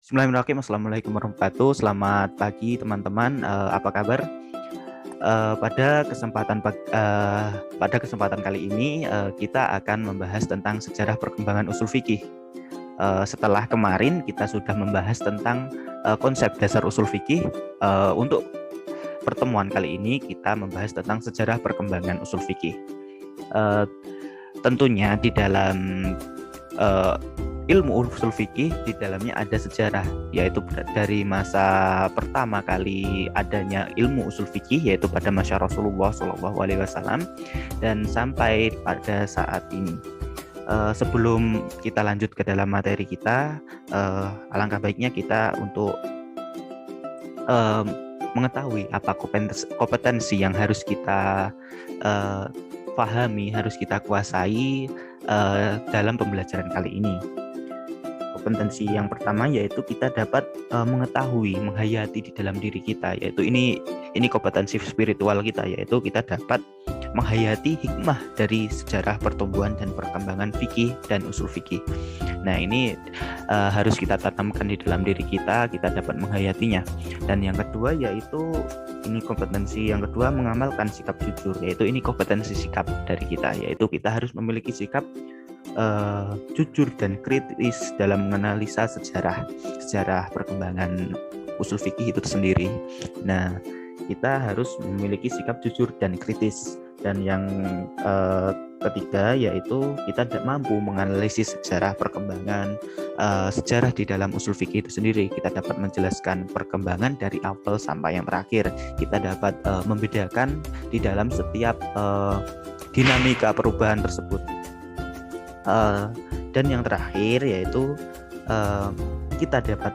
Bismillahirrahmanirrahim. Assalamualaikum warahmatullahi wabarakatuh. Selamat pagi teman-teman. Apa kabar? Pada kesempatan kali ini kita akan membahas tentang sejarah perkembangan usul fikih. Setelah kemarin kita sudah membahas tentang konsep dasar usul fikih, untuk pertemuan kali ini kita membahas tentang sejarah perkembangan usul fikih. Tentunya di dalam ilmu usul fikih di dalamnya ada sejarah, yaitu dari masa pertama kali adanya ilmu usul fikih, yaitu pada masa Rasulullah SAW, dan sampai pada saat ini. Sebelum kita lanjut ke dalam materi kita, alangkah baiknya kita untuk mengetahui apa kompetensi yang harus kita pahami, harus kita kuasai dalam pembelajaran kali ini. Kompetensi yang pertama yaitu kita dapat mengetahui, menghayati di dalam diri kita, yaitu ini kompetensi spiritual kita, yaitu kita dapat menghayati hikmah dari sejarah pertumbuhan dan perkembangan fikih dan usul fikih. Nah, ini harus kita tanamkan di dalam diri kita dapat menghayatinya. Dan yang kedua yaitu ini kompetensi yang kedua, mengamalkan sikap jujur, yaitu ini kompetensi sikap dari kita, yaitu kita harus memiliki sikap jujur dan kritis dalam menganalisa sejarah perkembangan usul fikih itu sendiri. Nah, kita harus memiliki sikap jujur dan kritis. Dan yang ketiga yaitu kita mampu menganalisis sejarah perkembangan sejarah di dalam usul fikih itu sendiri. Kita dapat menjelaskan perkembangan dari awal sampai yang terakhir. Kita dapat membedakan di dalam setiap dinamika perubahan tersebut. Dan yang terakhir yaitu kita dapat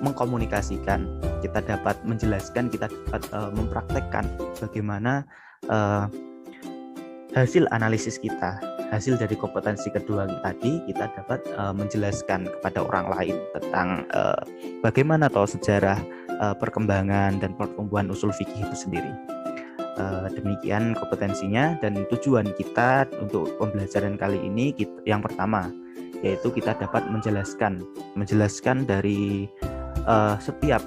mengkomunikasikan, kita dapat menjelaskan, kita dapat mempraktekkan bagaimana hasil analisis kita, hasil dari kompetensi kedua tadi, kita dapat menjelaskan kepada orang lain tentang bagaimana sejarah perkembangan dan pertumbuhan usul fikih itu sendiri. Demikian kompetensinya dan tujuan kita untuk pembelajaran kali ini. Yang pertama yaitu kita dapat menjelaskan dari setiap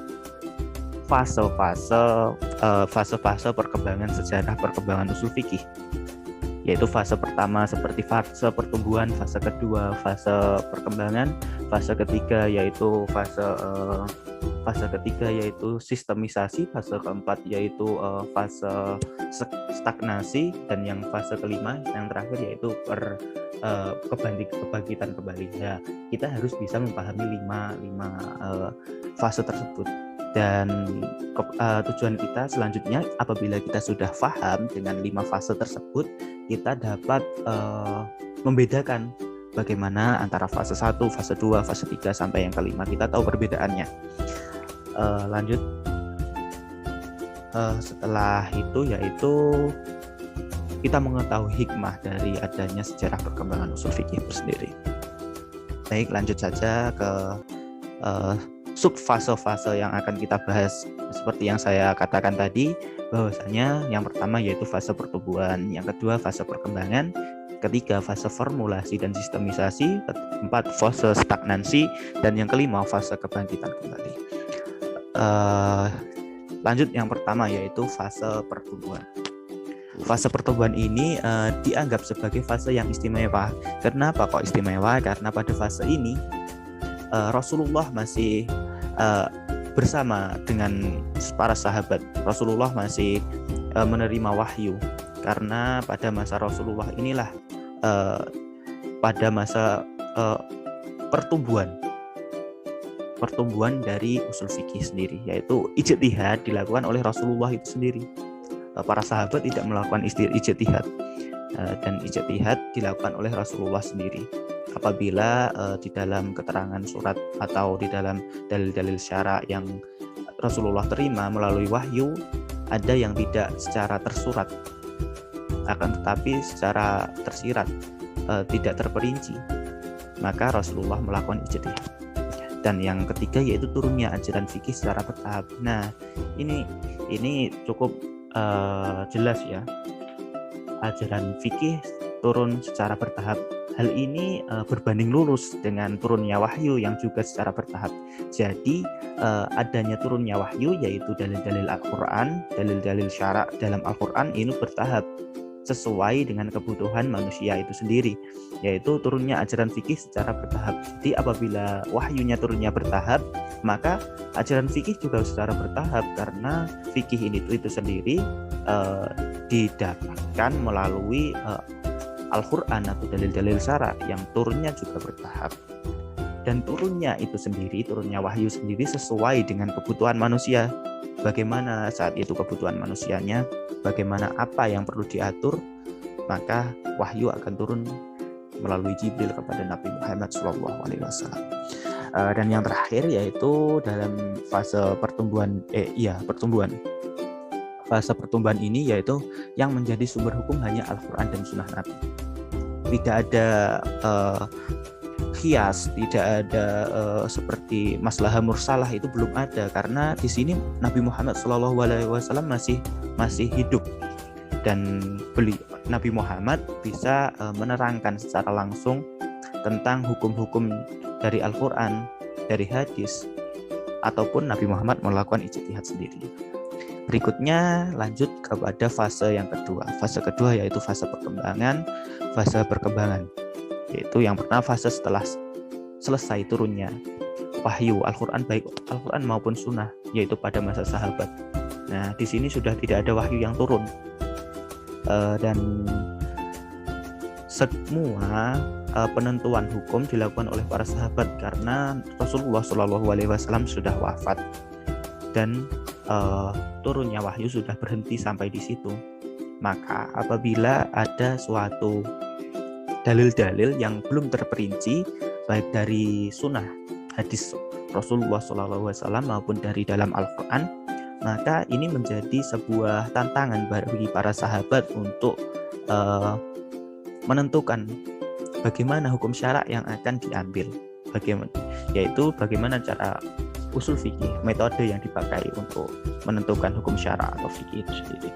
fase-fase perkembangan sejarah perkembangan usul fikih, yaitu fase pertama seperti fase pertumbuhan, fase kedua fase perkembangan, fase ketiga yaitu sistemisasi, fase keempat yaitu fase stagnasi, dan yang fase kelima yang terakhir yaitu kebangkitan kembali. Ya, kita harus bisa memahami lima fase tersebut. Dan tujuan kita selanjutnya, apabila kita sudah paham dengan 5 fase tersebut, kita dapat membedakan bagaimana antara fase 1, fase 2, fase 3 sampai yang kelima. Kita tahu perbedaannya. Lanjut. Setelah itu yaitu kita mengetahui hikmah dari adanya sejarah perkembangan usul fikih itu sendiri. Baik, lanjut saja ke subfase-fase yang akan kita bahas. Seperti yang saya katakan tadi, bahwasanya yang pertama yaitu fase pertumbuhan, yang kedua fase perkembangan, ketiga fase formulasi dan sistemisasi, keempat fase stagnansi, dan yang kelima fase kebangkitan kembali. Lanjut, yang pertama yaitu fase pertumbuhan. Fase pertumbuhan ini dianggap sebagai fase yang istimewa. Kenapa kok istimewa? Karena pada fase ini Rasulullah masih bersama dengan para sahabat. Rasulullah masih menerima wahyu, karena pada masa Rasulullah inilah pada masa pertumbuhan dari usul fikih sendiri, yaitu ijtihad dilakukan oleh Rasulullah itu sendiri. Para sahabat tidak melakukan ijtihad, dan ijtihad dilakukan oleh Rasulullah sendiri. Apabila di dalam keterangan surat atau di dalam dalil-dalil syara yang Rasulullah terima melalui wahyu, ada yang tidak secara tersurat, akan tetapi secara tersirat, tidak terperinci, maka Rasulullah melakukan ijtihad. Dan yang ketiga yaitu turunnya ajaran fikih secara bertahap. Nah, ini cukup jelas ya. Ajaran fikih turun secara bertahap. hal ini berbanding lurus dengan turunnya wahyu yang juga secara bertahap. Jadi adanya turunnya wahyu yaitu dalil-dalil Al-Quran, dalil-dalil syarak dalam Al-Quran ini bertahap sesuai dengan kebutuhan manusia itu sendiri, yaitu turunnya ajaran fikih secara bertahap. Jadi apabila wahyunya turunnya bertahap, maka ajaran fikih juga secara bertahap, karena fikih itu sendiri didapatkan melalui Al-Quran atau dalil-dalil syarak yang turunnya juga bertahap. Dan turunnya itu sendiri, turunnya wahyu sendiri sesuai dengan kebutuhan manusia. Bagaimana saat itu kebutuhan manusianya, bagaimana apa yang perlu diatur, maka wahyu akan turun melalui Jibril kepada Nabi Muhammad SAW. Dan yang terakhir yaitu dalam fase pertumbuhan. Fase pertumbuhan ini yaitu yang menjadi sumber hukum hanya Al-Quran dan Sunnah Nabi. Tidak ada kias, tidak ada seperti maslahah mursalah, itu belum ada, karena di sini Nabi Muhammad SAW masih hidup, dan Nabi Muhammad bisa menerangkan secara langsung tentang hukum-hukum dari Al-Quran, dari hadis, ataupun Nabi Muhammad melakukan ijtihad sendiri. Berikutnya lanjut kepada fase yang kedua. Fase kedua yaitu fase perkembangan, yaitu yang pertama fase setelah selesai turunnya wahyu Al-Quran, baik Al-Quran maupun Sunnah, yaitu pada masa sahabat. Nah, di sini sudah tidak ada wahyu yang turun, dan semua penentuan hukum dilakukan oleh para sahabat, karena Rasulullah SAW sudah wafat dan turunnya wahyu sudah berhenti sampai di situ. Maka apabila ada suatu dalil-dalil yang belum terperinci, baik dari sunnah hadis Rasulullah SAW maupun dari dalam Al-Quran, maka ini menjadi sebuah tantangan bagi para sahabat untuk menentukan bagaimana hukum syarak yang akan diambil, yaitu bagaimana cara usul fikih, metode yang dipakai untuk menentukan hukum syarak atau fikih itu sendiri.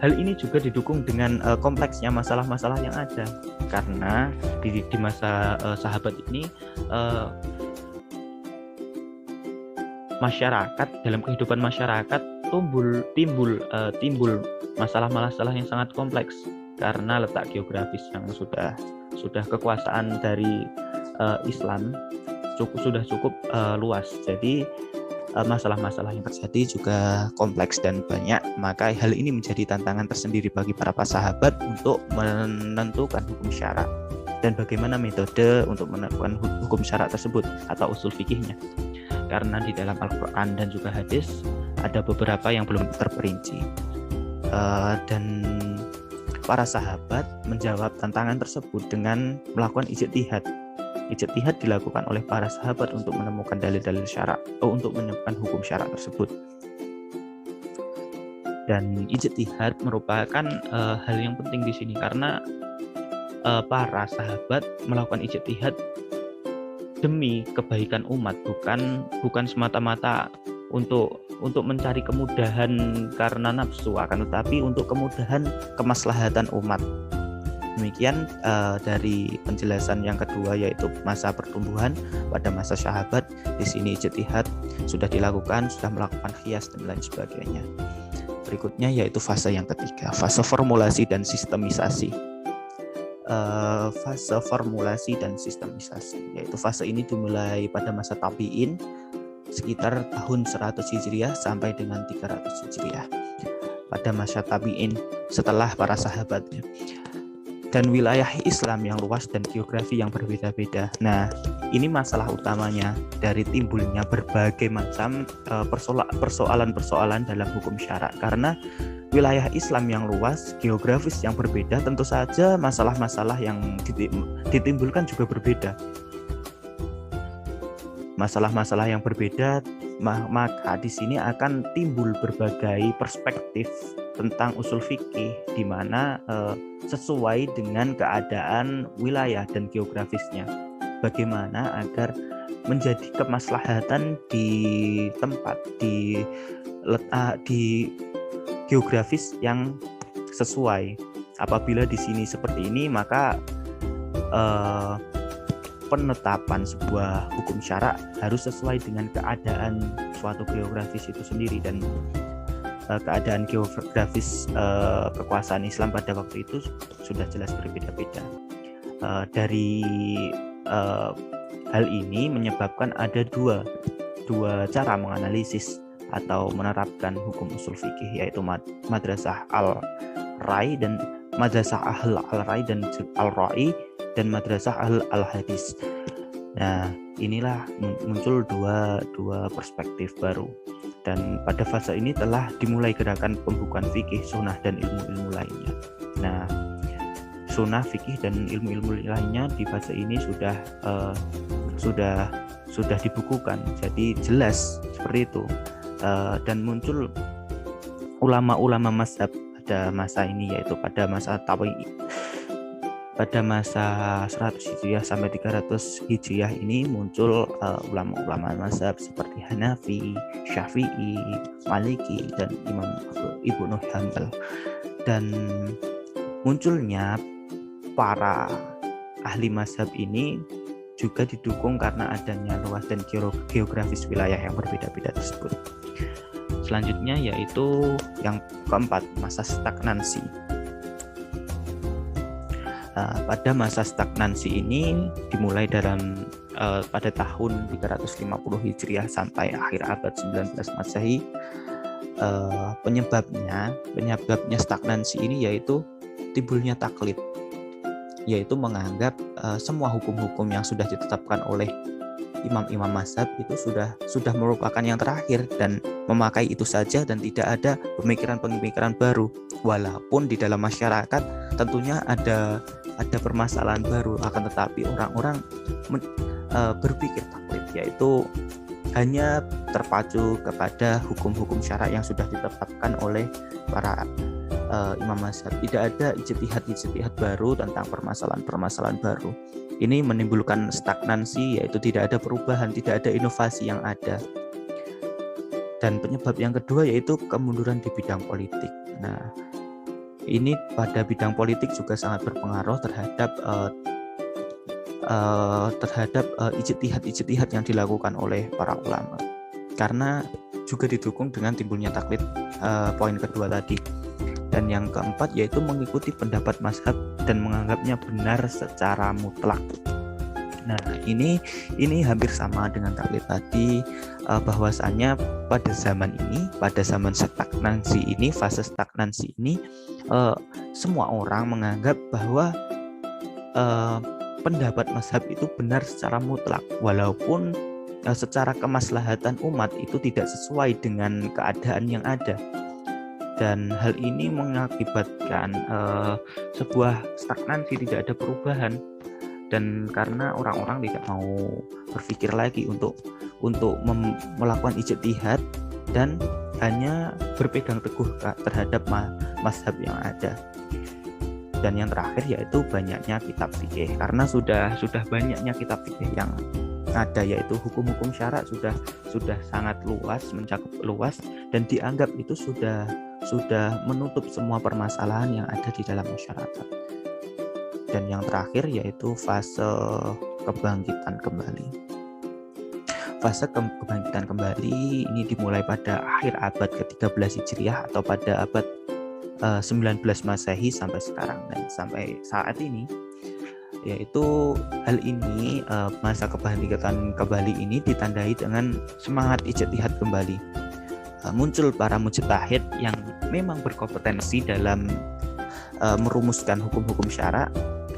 Hal ini juga didukung dengan kompleksnya masalah-masalah yang ada, karena di masa sahabat ini masyarakat, dalam kehidupan masyarakat timbul masalah-masalah yang sangat kompleks karena letak geografis yang sudah kekuasaan dari Islam sudah cukup luas. Jadi masalah-masalah yang terjadi juga kompleks dan banyak, maka hal ini menjadi tantangan tersendiri bagi para sahabat untuk menentukan hukum syarak dan bagaimana metode untuk menentukan hukum syarak tersebut atau usul fikihnya. Karena di dalam Al-Quran dan juga hadis ada beberapa yang belum terperinci, dan para sahabat menjawab tantangan tersebut dengan melakukan ijtihad. Ijtihad dilakukan oleh para sahabat untuk menemukan dalil-dalil syarak atau untuk menemukan hukum syarak tersebut. Dan ijtihad merupakan hal yang penting di sini, karena para sahabat melakukan ijtihad demi kebaikan umat, bukan semata-mata untuk mencari kemudahan karena nafsu, akan tetapi untuk kemudahan kemaslahatan umat. Demikian dari penjelasan yang kedua, yaitu masa pertumbuhan pada masa sahabat. Di sini ijtihad sudah dilakukan, sudah melakukan qiyas dan lain sebagainya. Berikutnya yaitu fase yang ketiga, fase formulasi dan sistemisasi. Fase formulasi dan sistemisasi, yaitu fase ini dimulai pada masa tabi'in sekitar tahun 100 Hijriah sampai dengan 300 Hijriah. Pada masa tabi'in setelah para sahabatnya, dan wilayah Islam yang luas dan geografi yang berbeda-beda. Nah, ini masalah utamanya dari timbulnya berbagai macam persoalan-persoalan dalam hukum syarak. Karena wilayah Islam yang luas, geografis yang berbeda, tentu saja masalah-masalah yang ditimbulkan juga berbeda. Masalah-masalah yang berbeda, maka di sini akan timbul berbagai perspektif tentang usul fikih, di mana sesuai dengan keadaan wilayah dan geografisnya. Bagaimana agar menjadi kemaslahatan di tempat, di geografis yang sesuai, Apabila di sini seperti ini, maka penetapan sebuah hukum syara harus sesuai dengan keadaan suatu geografis itu sendiri, dan keadaan geografis kekuasaan Islam pada waktu itu sudah jelas berbeda-beda. Dari hal ini menyebabkan ada dua cara menganalisis atau menerapkan hukum usul fikih, yaitu madrasah al-Rai dan madrasah al-Rai dan al-Ra'i dan madrasah al-Hadis. Nah, inilah muncul dua perspektif baru, dan pada fase ini telah dimulai gerakan pembukaan fikih, sunnah, dan ilmu-ilmu lainnya. Nah, sunnah, fikih, dan ilmu-ilmu lainnya di fase ini sudah dibukukan, jadi jelas seperti itu. Dan muncul ulama-ulama mazhab pada masa ini, yaitu pada masa pada masa 100 Hijriah sampai 300 Hijriah ini muncul ulama-ulama mazhab seperti Hanafi, Syafi'i, Maliki, dan Imam Ibnu Hanbal. Dan munculnya para ahli mazhab ini juga didukung karena adanya luas dan geografis wilayah yang berbeda-beda tersebut. Selanjutnya yaitu yang keempat, masa stagnansi. Pada masa stagnansi ini dimulai pada tahun 350 Hijriah sampai akhir abad 19 Masehi. Penyebabnya stagnansi ini yaitu timbulnya taklid, yaitu menganggap semua hukum-hukum yang sudah ditetapkan oleh imam-imam mazhab itu sudah merupakan yang terakhir dan memakai itu saja, dan tidak ada pemikiran-pemikiran baru. Walaupun di dalam masyarakat tentunya ada permasalahan baru, akan tetapi orang-orang berpikir taklid, yaitu hanya terpacu kepada hukum-hukum syara yang sudah ditetapkan oleh para imam mazhab. Tidak ada ijtihad baru tentang permasalahan baru. Ini menimbulkan stagnansi, yaitu tidak ada perubahan, tidak ada inovasi yang ada. Dan penyebab yang kedua yaitu kemunduran di bidang politik. Nah, ini pada bidang politik juga sangat berpengaruh terhadap ijtihad yang dilakukan oleh para ulama, karena juga didukung dengan timbulnya taklid, poin kedua tadi. Dan yang keempat yaitu mengikuti pendapat mazhab dan menganggapnya benar secara mutlak. Nah, ini hampir sama dengan taklid tadi, bahwasanya pada zaman stagnansi ini, fase stagnansi ini, semua orang menganggap bahwa pendapat mazhab itu benar secara mutlak, walaupun secara kemaslahatan umat itu tidak sesuai dengan keadaan yang ada. Dan hal ini mengakibatkan sebuah stagnansi, tidak ada perubahan. Dan karena orang-orang tidak mau berpikir lagi untuk melakukan ijtihad dan hanya berpegang teguh terhadap mazhab yang ada. Dan yang terakhir yaitu banyaknya kitab fikih, karena sudah banyaknya kitab fikih yang ada, yaitu hukum-hukum syara sudah sangat luas, mencakup luas, dan dianggap itu sudah menutup semua permasalahan yang ada di dalam masyarakat. Dan yang terakhir yaitu fase kebangkitan kembali. Fase kebangkitan kembali ini dimulai pada akhir abad ke-13 Hijriah atau pada abad 19 Masehi sampai sekarang dan sampai saat ini. Yaitu hal ini, masa kebangkitan kembali ini ditandai dengan semangat ijtihad kembali. Muncul para mujtahid yang memang berkompetensi dalam merumuskan hukum-hukum syara,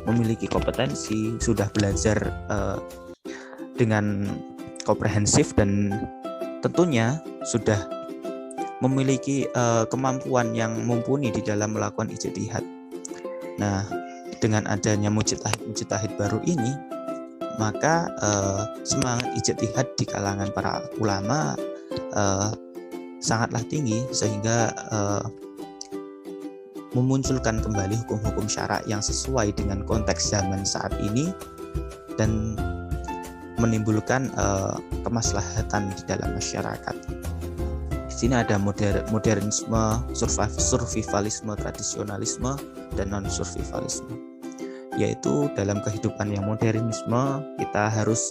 memiliki kompetensi, sudah belajar dengan komprehensif, dan tentunya sudah memiliki kemampuan yang mumpuni di dalam melakukan ijtihad. Nah, dengan adanya mujtahid baru ini, maka semangat ijtihad di kalangan para ulama sangatlah tinggi, sehingga memunculkan kembali hukum-hukum syara yang sesuai dengan konteks zaman saat ini dan menimbulkan kemaslahatan di dalam masyarakat. Di sini ada modernisme, survivalisme, tradisionalisme, dan non-survivalisme. Yaitu dalam kehidupan yang modernisme kita harus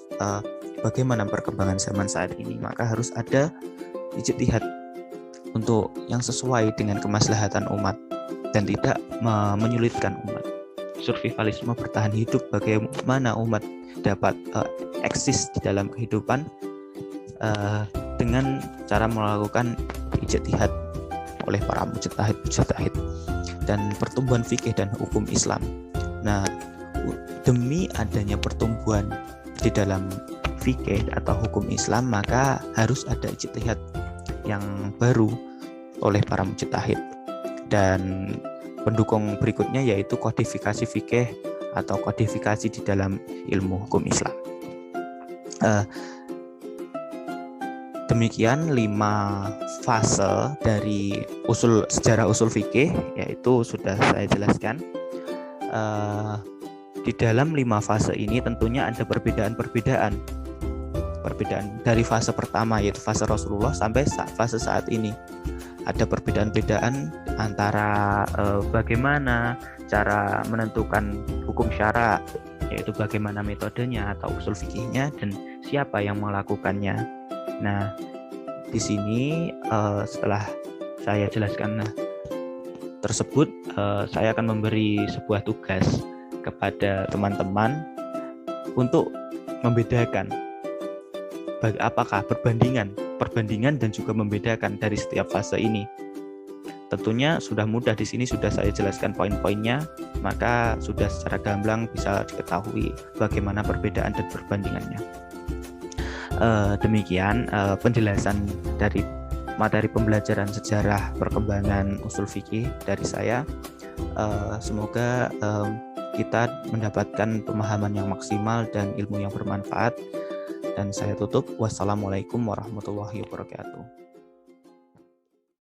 bagaimana perkembangan zaman saat ini, maka harus ada ijtihad untuk yang sesuai dengan kemaslahatan umat dan tidak menyulitkan umat. Survivalisme, bertahan hidup, bagaimana umat dapat eksis di dalam kehidupan dengan cara melakukan ijtihad oleh para mujtahid dan pertumbuhan fikih dan hukum Islam. Nah, demi adanya pertumbuhan di dalam fikih atau hukum Islam, maka harus ada ijtihad yang baru oleh para mujtahid. Dan pendukung berikutnya yaitu kodifikasi fikih atau kodifikasi di dalam ilmu hukum Islam. Demikian 5 fase dari sejarah usul fikih, yaitu sudah saya jelaskan. Di dalam 5 fase ini tentunya ada perbedaan dari fase pertama yaitu fase Rasulullah sampai fase saat ini. Ada perbedaan antara bagaimana cara menentukan hukum syara, yaitu bagaimana metodenya atau usul fikihnya dan siapa yang melakukannya. Nah, di sini setelah saya jelaskan tersebut, saya akan memberi sebuah tugas kepada teman-teman untuk membedakan apakah perbandingan dan juga membedakan dari setiap fase ini. Tentunya sudah mudah, di sini sudah saya jelaskan poin-poinnya, maka sudah secara gamblang bisa diketahui bagaimana perbedaan dan perbandingannya. Demikian penjelasan dari materi pembelajaran sejarah perkembangan usul fikih dari saya. Semoga kita mendapatkan pemahaman yang maksimal dan ilmu yang bermanfaat. Dan saya tutup. Wassalamualaikum warahmatullahi wabarakatuh.